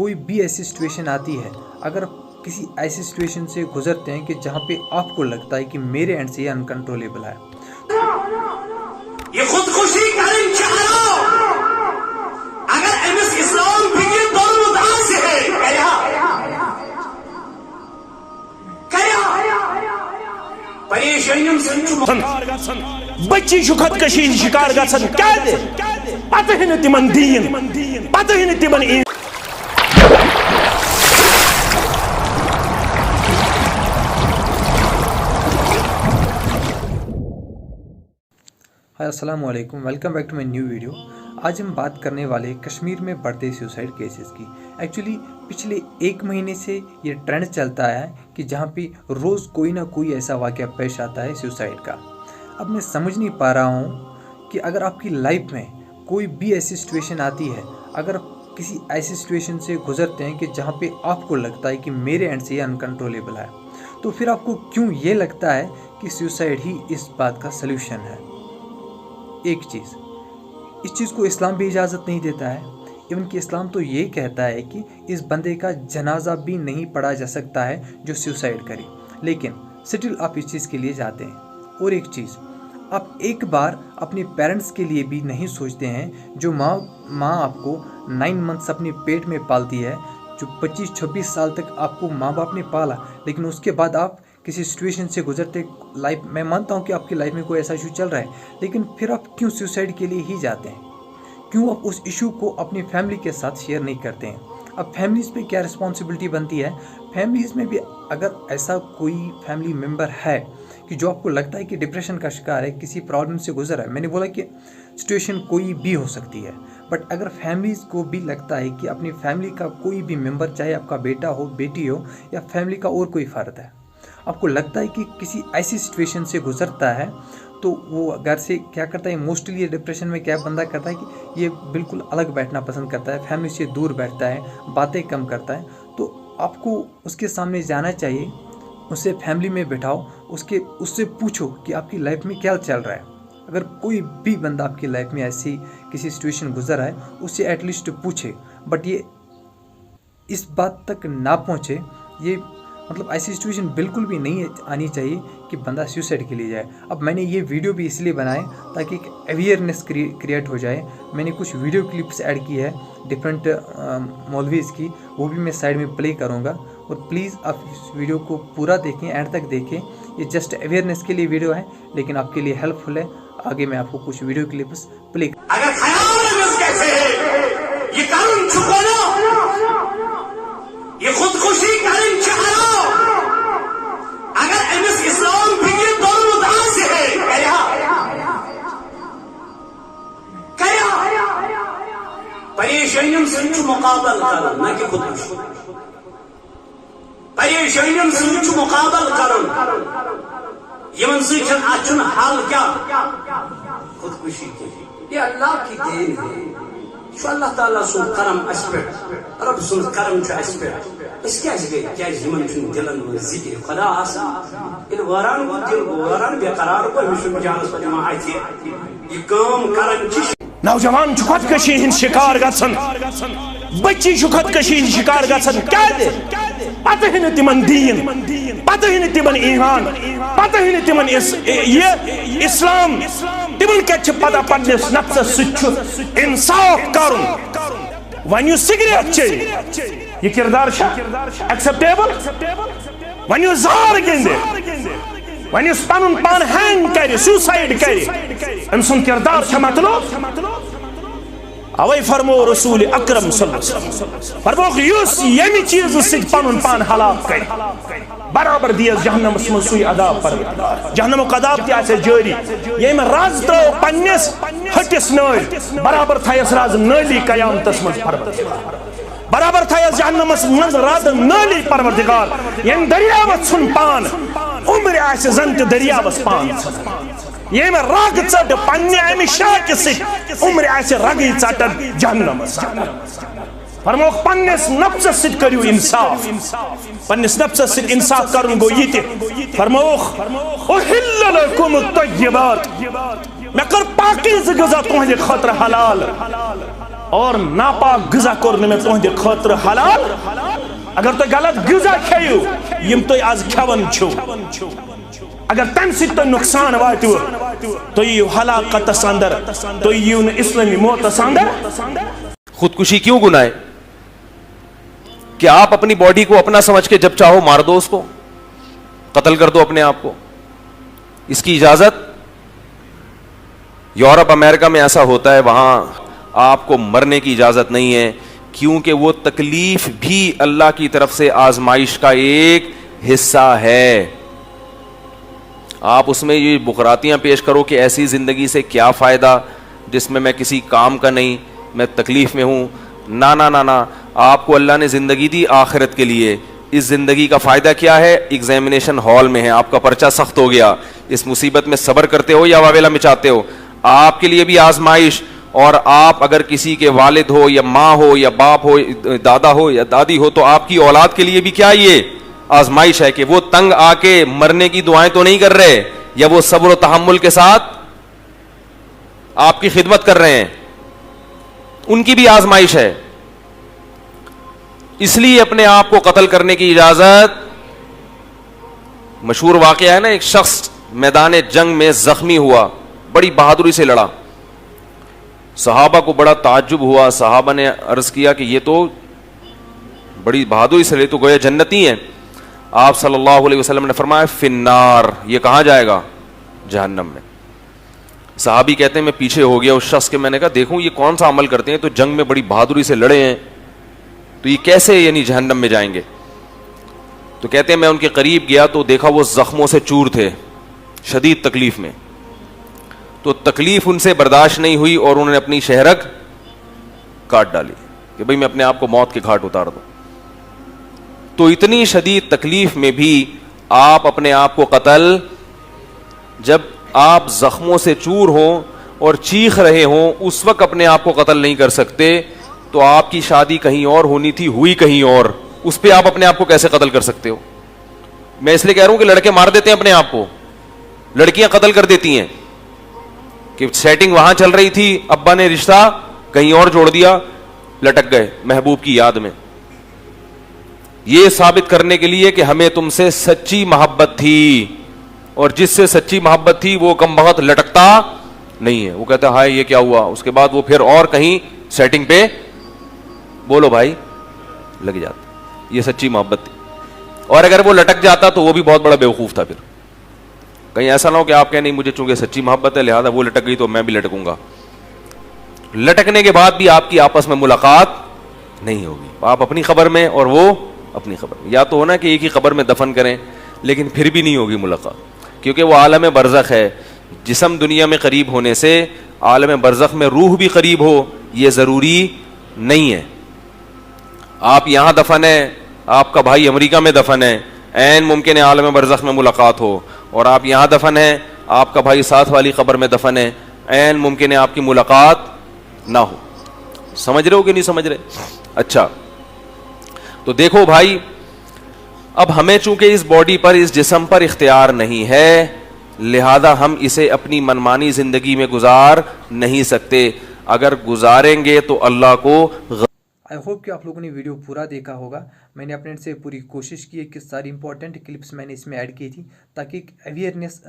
कोई भी ऐसी सिचुएशन आती है, अगर किसी ऐसी सिचुएशन से गुजरते हैं कि जहाँ पे आपको लगता है कि मेरे एंड से ये अनकंट्रोलेबल है, ये खुदकुशी करन चाहो अगर एमएस इस्लाम फिक्र दोनों से है परेशानियों से बच्ची खुदकशी शिकार गसन क्या दे पता ही नहीं तिमन दीन पता ही नहीं तिमन हाय अस्सलाम वालेकुम, welcome back to my new video. आज हम बात करने वाले कश्मीर में बढ़ते सुसाइड केसेस की। एक्चुअली पिछले एक महीने से ये ट्रेंड चलता है कि जहाँ पे रोज़ कोई ना कोई ऐसा वाक़या पेश आता है सुसाइड का। अब मैं समझ नहीं पा रहा हूँ कि अगर आपकी लाइफ में कोई भी ऐसी सिचुएशन आती है, अगर किसी ऐसी सिचुएशन से गुजरते हैं कि जहाँ पे आपको लगता है कि मेरे एंड से ये अनकंट्रोलेबल है, तो फिर आपको क्यों ये लगता है कि सुसाइड ही इस बात का सल्यूशन है। एक चीज़, इस चीज़ को इस्लाम भी इजाज़त नहीं देता है। इवन कि इस्लाम तो ये कहता है कि इस बंदे का जनाजा भी नहीं पढ़ा जा सकता है जो सुसाइड करे, लेकिन स्टिल आप इस चीज़ के लिए जाते हैं। और एक चीज़, आप एक बार अपने पेरेंट्स के लिए भी नहीं सोचते हैं, जो माँ आपको 9 मंथ्स अपने पेट में पालती है, जो 25-26 साल तक आपको माँ बाप ने पाला, लेकिन उसके बाद आप किसी सिचुएशन से गुजरते लाइफ, मैं मानता हूँ कि आपकी लाइफ में कोई ऐसा इशू चल रहा है, लेकिन फिर आप क्यों सुसाइड के लिए ही जाते हैं? क्यों आप उस इशू को अपनी फैमिली के साथ शेयर नहीं करते हैं? अब फैमिलीज़ पे क्या रिस्पॉन्सिबिलिटी बनती है? फैमिलीज़ में भी अगर ऐसा कोई फैमिली मेम्बर है कि जो आपको लगता है कि डिप्रेशन का शिकार है, किसी प्रॉब्लम से गुजर रहा है, मैंने बोला कि सिचुएशन कोई भी हो सकती है, बट अगर फैमिलीज़ को भी लगता है कि अपनी फैमिली का कोई भी मेम्बर, चाहे आपका बेटा हो, बेटी हो, या फैमिली का और कोई फ़र्द है, आपको लगता है कि किसी ऐसी सिचुएशन से गुजरता है, तो वो घर से क्या करता है, मोस्टली डिप्रेशन में क्या बंदा करता है कि ये बिल्कुल अलग बैठना पसंद करता है, फैमिली से दूर बैठता है, बातें कम करता है। तो आपको उसके सामने जाना चाहिए, उसे फैमिली में बिठाओ, उससे पूछो कि आपकी लाइफ में क्या चल रहा है। अगर कोई भी बंदा आपकी लाइफ में ऐसी किसी सिचुएशन गुजर रहा है, उससे एटलीस्ट पूछे, बट ये इस बात तक ना पहुँचे, ये मतलब ऐसी सिचुएशन बिल्कुल भी नहीं आनी चाहिए कि बंदा सुसाइड के लिए जाए। अब मैंने ये वीडियो भी इसलिए बनाए ताकि एक अवेयरनेस क्रिएट हो जाए। मैंने कुछ वीडियो क्लिप्स ऐड की है डिफरेंट मौलवीज़ की, वो भी मैं साइड में प्ले करूँगा, और प्लीज़ आप इस वीडियो को पूरा देखें, एंड तक देखें। ये जस्ट अवेयरनेस के लिए वीडियो है, लेकिन आपके लिए हेल्पफुल है। आगे मैं आपको कुछ वीडियो क्लिप्स प्ले ये खुदकुशी करन चाहो अगर एमएस इस्लाम फिक्र दोनों से है परेशानियों से मुकाबल करो, न कि खुदकुशी। परेशानियों से मुकाबल करो, यमन से आचुन हाल क्या खुदकुशी के। ये अल्लाह की देन है, अल्लाह ताला सुन करम अस्पे, रब सुन करम छ अस्पे। इस क्या गई क्या यमन सुन दिलन में जिक्र खुदा आसा इन वरान को दिल वरान बेकरार को मिशन जानस पर जमा आती ये काम करन छ। नौजवान खुदकशी हिंद शिकार गसन, बच्ची खुदकशी हिंद शिकार गसन क्या दे पता ही नहीं तिमन दीन पता ही नहीं तिमन ईमान पता ही नहीं तिमन ये इस्लाम तिमन क्या पता पन्निस नफ्सस सु इंसाफ करुन। वन सिगरेट चे ये किरदार एक्सेप्टेबल, वन जार गिंदे, वन पन पान हैंग करे, सुसाइड करे, अम सुन किरदार मतलब अवै फरमो रसूल अकरम फरमो यमि चीज सिख पन पान हलाक कर बराबर दियस जहन्नम सुई अदाब पर जहन्नम अदाब ते जारी यम राज त्रो पन्निस हटिस नल बराबर थयस राज नली कयामतस मज बराबर थयस जहन्नम मज राज नली परवरदिगार यम दरियावत सुन पान उम्र आस जंत दरियावस पान ये में राग चट पन्ने अमि शाक उम्र आस रगी चटन जहन्नम फरमो पन्निस नफ्सस सित करियो इंसाफ, पन्निस नफ्सस सित इंसाफ करन गो ये फरमो उहिल्ल लकुम तय्यबात मैं कर पाकीज़ गज़ा तुहंदे खतर हलाल اور ناپاک غذا کور میں تہندِ خاطر حلال اگر تو غلط غذا کھیو یم تو آز کھیون چھو اگر تم سی تو نقصان واتو تو یہ ہلاکتس اندر تو یہ اسلامی موتس اندر. خودکشی کیوں گناہ ہے؟ کہ آپ اپنی باڈی کو اپنا سمجھ کے جب چاہو مار دو، اس کو قتل کر دو اپنے آپ کو. اس کی اجازت یورپ امریکہ میں ایسا ہوتا ہے، وہاں آپ کو مرنے کی اجازت نہیں ہے، کیونکہ وہ تکلیف بھی اللہ کی طرف سے آزمائش کا ایک حصہ ہے. آپ اس میں یہ بکراتیاں پیش کرو کہ ایسی زندگی سے کیا فائدہ جس میں کسی کام کا نہیں، میں تکلیف میں ہوں. نا نا نا نا، آپ کو اللہ نے زندگی دی آخرت کے لیے. اس زندگی کا فائدہ کیا ہے؟ ایگزامینیشن ہال میں ہے، آپ کا پرچہ سخت ہو گیا، اس مصیبت میں صبر کرتے ہو یا واویلا مچاتے ہو. آپ کے لیے بھی آزمائش. اور آپ اگر کسی کے والد ہو یا ماں ہو یا باپ ہو، دادا ہو یا دادی ہو، تو آپ کی اولاد کے لیے بھی کیا یہ آزمائش ہے کہ وہ تنگ آ کے مرنے کی دعائیں تو نہیں کر رہے، یا وہ صبر و تحمل کے ساتھ آپ کی خدمت کر رہے ہیں. ان کی بھی آزمائش ہے. اس لیے اپنے آپ کو قتل کرنے کی اجازت. مشہور واقعہ ہے نا، ایک شخص میدان جنگ میں زخمی ہوا، بڑی بہادری سے لڑا. صحابہ کو بڑا تعجب ہوا. صحابہ نے عرض کیا کہ یہ تو بڑی بہادری سے لڑے، تو گویا جنتی ہیں. آپ صلی اللہ علیہ وسلم نے فرمایا فی النار، یہ کہاں جائے گا؟ جہنم میں. صحابی کہتے ہیں میں پیچھے ہو گیا اس شخص کے، میں نے کہا دیکھوں یہ کون سا عمل کرتے ہیں، تو جنگ میں بڑی بہادری سے لڑے ہیں، تو یہ کیسے یعنی جہنم میں جائیں گے؟ تو کہتے ہیں میں ان کے قریب گیا تو دیکھا وہ زخموں سے چور تھے، شدید تکلیف میں. تو تکلیف ان سے برداشت نہیں ہوئی اور انہوں نے اپنی شہرک کاٹ ڈالی کہ بھئی میں اپنے آپ کو موت کے گھاٹ اتار دوں. تو اتنی شدید تکلیف میں بھی آپ اپنے آپ کو قتل، جب آپ زخموں سے چور ہوں اور چیخ رہے ہوں اس وقت اپنے آپ کو قتل نہیں کر سکتے، تو آپ کی شادی کہیں اور ہونی تھی، ہوئی کہیں اور، اس پہ آپ اپنے آپ کو کیسے قتل کر سکتے ہو؟ میں اس لیے کہہ رہا ہوں کہ لڑکے مار دیتے ہیں اپنے آپ کو، لڑکیاں قتل کر دیتی ہیں کہ سیٹنگ وہاں چل رہی تھی، ابا نے رشتہ کہیں اور جوڑ دیا، لٹک گئے محبوب کی یاد میں. یہ ثابت کرنے کے لیے کہ ہمیں تم سے سچی محبت تھی، اور جس سے سچی محبت تھی وہ کم بخت لٹکتا نہیں ہے. وہ کہتا ہے ہائے یہ کیا ہوا، اس کے بعد وہ پھر اور کہیں سیٹنگ پہ بولو بھائی لگ جاتا. یہ سچی محبت تھی. اور اگر وہ لٹک جاتا تو وہ بھی بہت بڑا بیوقوف تھا. پھر کہیں ایسا نہ ہو کہ آپ کہیں نہیں مجھے چونکہ سچی محبت ہے لہذا وہ لٹک گئی تو میں بھی لٹکوں گا. لٹکنے کے بعد بھی آپ کی آپس میں ملاقات نہیں ہوگی، آپ اپنی خبر میں اور وہ اپنی خبر میں. یا تو ہونا کہ ایک ہی خبر میں دفن کریں، لیکن پھر بھی نہیں ہوگی ملاقات، کیونکہ وہ عالم برزخ ہے. جسم دنیا میں قریب ہونے سے عالم برزخ میں روح بھی قریب ہو یہ ضروری نہیں ہے. آپ یہاں دفن ہے، آپ کا بھائی امریکہ میں دفن ہے، عین ممکن ہے عالم برزخ میں ملاقات ہو. اور آپ یہاں دفن ہے، آپ کا بھائی ساتھ والی قبر میں دفن ہے، عین ممکن ہے آپ کی ملاقات نہ ہو. سمجھ رہے ہو کہ نہیں سمجھ رہے؟ اچھا تو دیکھو بھائی، اب ہمیں چونکہ اس باڈی پر، اس جسم پر اختیار نہیں ہے، لہذا ہم اسے اپنی منمانی زندگی میں گزار نہیں سکتے. اگر گزاریں گے تو اللہ کو آئی ہوپ کہ آپ لوگوں نے ویڈیو پورا دیکھا ہوگا. میں نے اپنے سے پوری کوشش کی ہے کہ ساری امپورٹنٹ کلپس میں نے اس میں ایڈ کی تھی تاکہ ایک اویئرنیس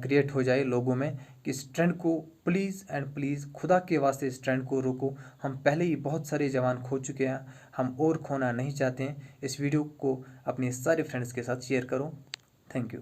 کریٹ ہو جائے لوگوں میں کہ اس ٹرینڈ کو پلیز اینڈ پلیز خدا کے واسطے اس ٹرینڈ کو روکو. ہم پہلے ہی بہت سارے جوان کھو چکے ہیں، ہم اور کھونا نہیں چاہتے ہیں. اس ویڈیو کو اپنے سارے فرینڈس کے ساتھ شیئر کرو. Thank you.